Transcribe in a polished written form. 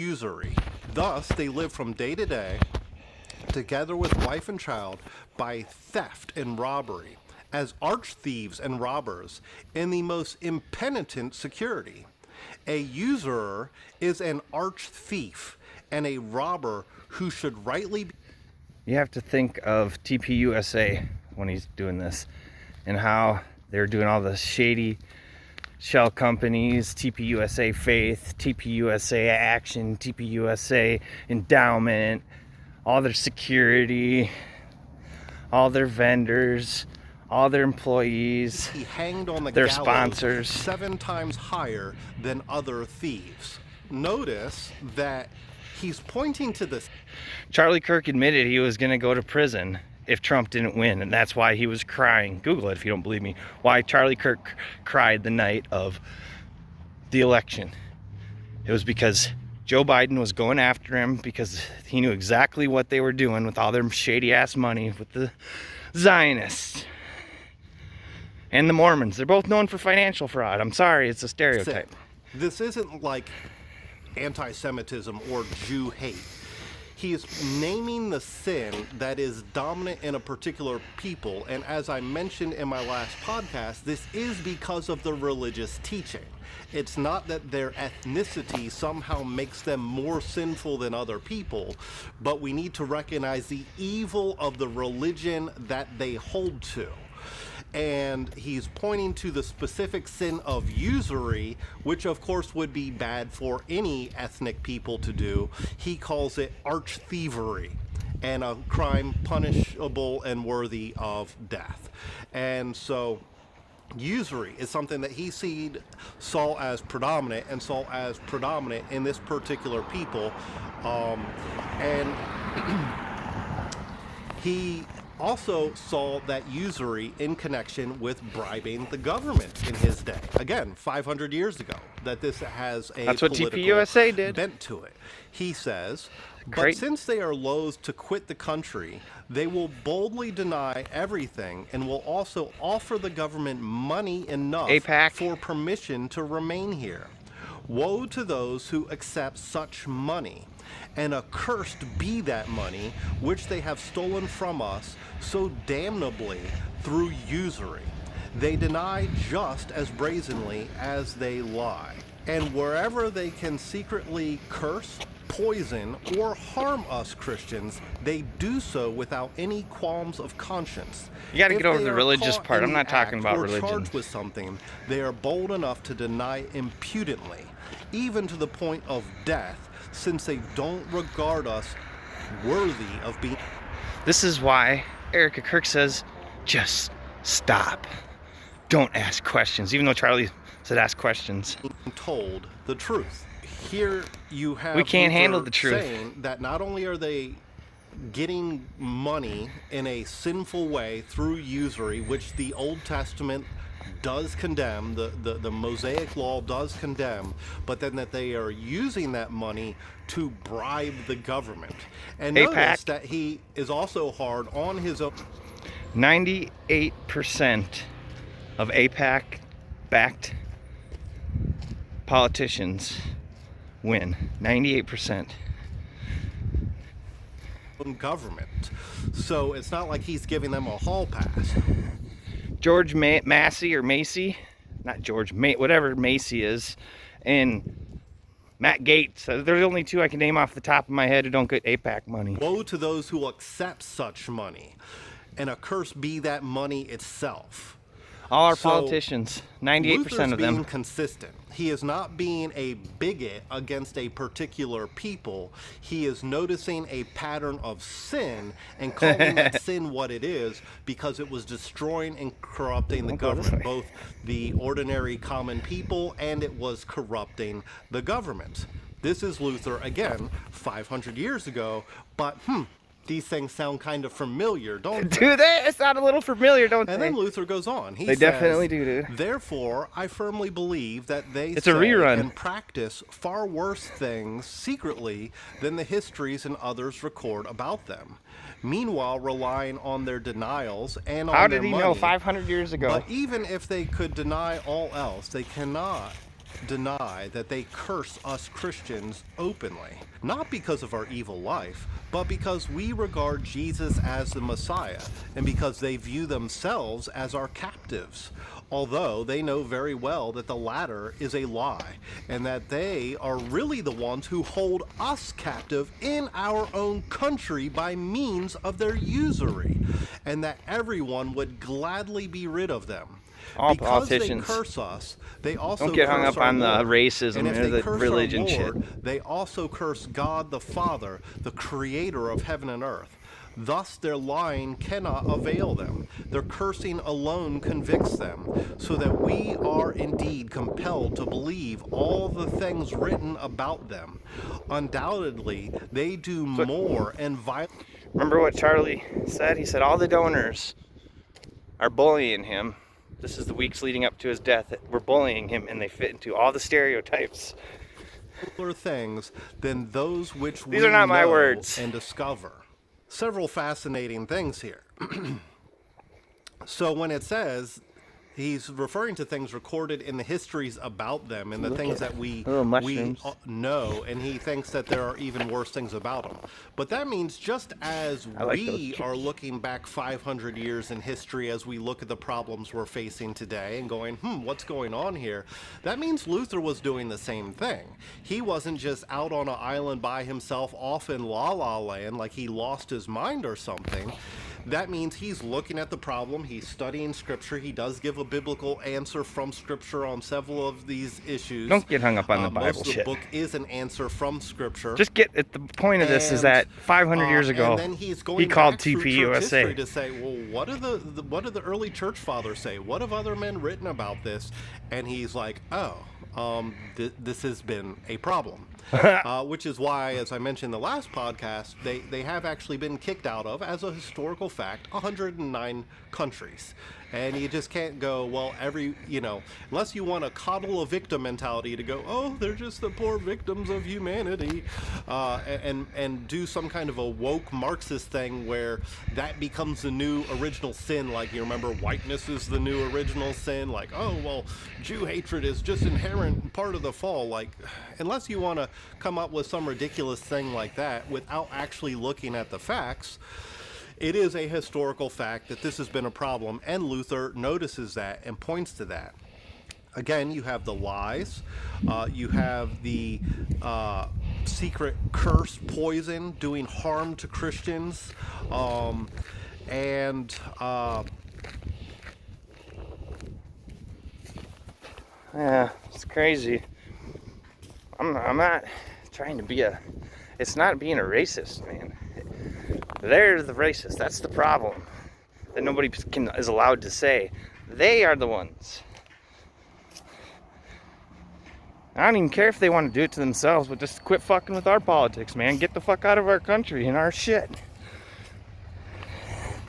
usury. Thus, they live from day to day, together with wife and child, by theft and robbery, as arch thieves and robbers, in the most impenitent security. A usurer is an arch thief and a robber who should rightly be. You have to think of TPUSA when he's doing this, and how they're doing all the shady shell companies, TPUSA Faith, TPUSA Action, TPUSA Endowment, all their security, all their vendors, all their employees, He hanged on the their gallows sponsors. 7 times higher than other thieves. Notice that he's pointing to this. Charlie Kirk admitted he was going to go to prison if Trump didn't win, and that's why he was crying. Google it if you don't believe me. Why Charlie Kirk cried the night of the election. It was because Joe Biden was going after him, because he knew exactly what they were doing with all their shady ass money with the Zionists and the Mormons. They're both known for financial fraud. I'm sorry, it's a stereotype. This isn't like anti-Semitism or Jew hate. He is naming the sin that is dominant in a particular people, and as I mentioned in my last podcast, this is because of the religious teaching. It's not that their ethnicity somehow makes them more sinful than other people, but we need to recognize the evil of the religion that they hold to. And he's pointing to the specific sin of usury, which of course would be bad for any ethnic people to do. He calls it arch thievery, and a crime punishable and worthy of death. And so usury is something that he saw as predominant in this particular people. And he also saw that usury in connection with bribing the government in his day. Again, 500 years ago, that this has a That's what political TPUSA did. bent to it. He says, but Great. since they are loath to quit the country, they will boldly deny everything and will also offer the government money enough AIPAC. for permission to remain here. Woe to those who accept such money, and accursed be that money which they have stolen from us so damnably through usury. They deny just as brazenly as they lie. And wherever they can secretly curse, poison, or harm us Christians, they do so without any qualms of conscience. You gotta If get over they the are religious caught part. in I'm the not talking act about or religion. charged with something, they are bold enough to deny impudently, even to the point of death, since they don't regard us worthy of being This is why Erica Kirk says, just stop. Don't ask questions, even though Charlie said ask questions. told the truth. Here you have We can't Luther handle the truth. saying that not only are they getting money in a sinful way through usury, which the Old Testament does condemn, the Mosaic law does condemn, but then that they are using that money to bribe the government. And AIPAC. notice that he is also hard on his own. 98% of AIPAC-backed politicians win. 98%. Government. So it's not like he's giving them a hall pass. George Massey or Macy, not George, whatever Macy is, and Matt Gates. They're the only two I can name off the top of my head who don't get AIPAC money. Woe to those who accept such money, and accursed be that money itself. All our So, politicians, 98% Luther's of them. being consistent. He is not being a bigot against a particular people. He is noticing a pattern of sin and calling that sin what it is, because it was destroying and corrupting the Don't go this government, way. both the ordinary common people, and it was corrupting the government. This is Luther, again, 500 years ago, but these things sound kind of familiar, don't they? Do they? It sound a little familiar, don't And they? then Luther goes on. He They says, definitely do, dude. Therefore, I firmly believe that they It's a say rerun. and practice far worse things secretly than the histories and others record about them. Meanwhile, relying on their denials and How on did their he money. know 500 years ago? But even if they could deny all else, they cannot deny that they curse us Christians openly, not because of our evil life, but because we regard Jesus as the Messiah, and because they view themselves as our captives, although they know very well that the latter is a lie, and that they are really the ones who hold us captive in our own country by means of their usury, and that everyone would gladly be rid of them. All Because they politicians. curse us, they also Don't get hung curse up our on the Lord. racism And if or they the curse religion our shit. Lord, they also curse God the Father, the creator of heaven and earth. Thus their lying cannot avail them. Their cursing alone convicts them, so that we are indeed compelled to believe all the things written about them. Undoubtedly, they do more and violate. Remember what Charlie said? He said all the donors are bullying him. This is the weeks leading up to his death. We're bullying him, and they fit into all the stereotypes. Things than those which These we are not my know words. and discover. Several fascinating things here. So when it says he's referring to things recorded in the histories about them and the things that we know, and he thinks that there are even worse things about them. But that means just as we are looking back 500 years in history as we look at the problems we're facing today and going, what's going on here? That means Luther was doing the same thing. He wasn't just out on an island by himself off in La La Land like he lost his mind or something. That means he's looking at the problem, he's studying scripture, he does give a biblical answer from scripture on several of these issues. Don't get hung up on the Bible most of the shit. book is an answer from scripture. Just get at the point of this is that 500 years ago, and then he's going he called back through church history TPUSA. to say, well, what do the early church fathers say? What have other men written about this? And he's like, this has been a problem. Which is why, as I mentioned in the last podcast, they have actually been kicked out of, as a historical fact, 109 countries. And you just can't go, well, unless you want to coddle a victim mentality to go, oh, they're just the poor victims of humanity, and do some kind of a woke Marxist thing where that becomes the new original sin. Like, you remember whiteness is the new original sin. Like, oh, well, Jew hatred is just inherent part of the fall. Like, unless you want to come up with some ridiculous thing like that without actually looking at the facts, it is a historical fact that this has been a problem, and Luther notices that and points to that. Again, you have the lies, you have the secret curse, poison, doing harm to Christians, yeah, it's crazy. I'm not trying to be it's not being a racist, man. They're the racist. That's the problem that nobody is allowed to say. They are the ones. I don't even care if they want to do it to themselves, but just quit fucking with our politics, man. Get the fuck out of our country and our shit.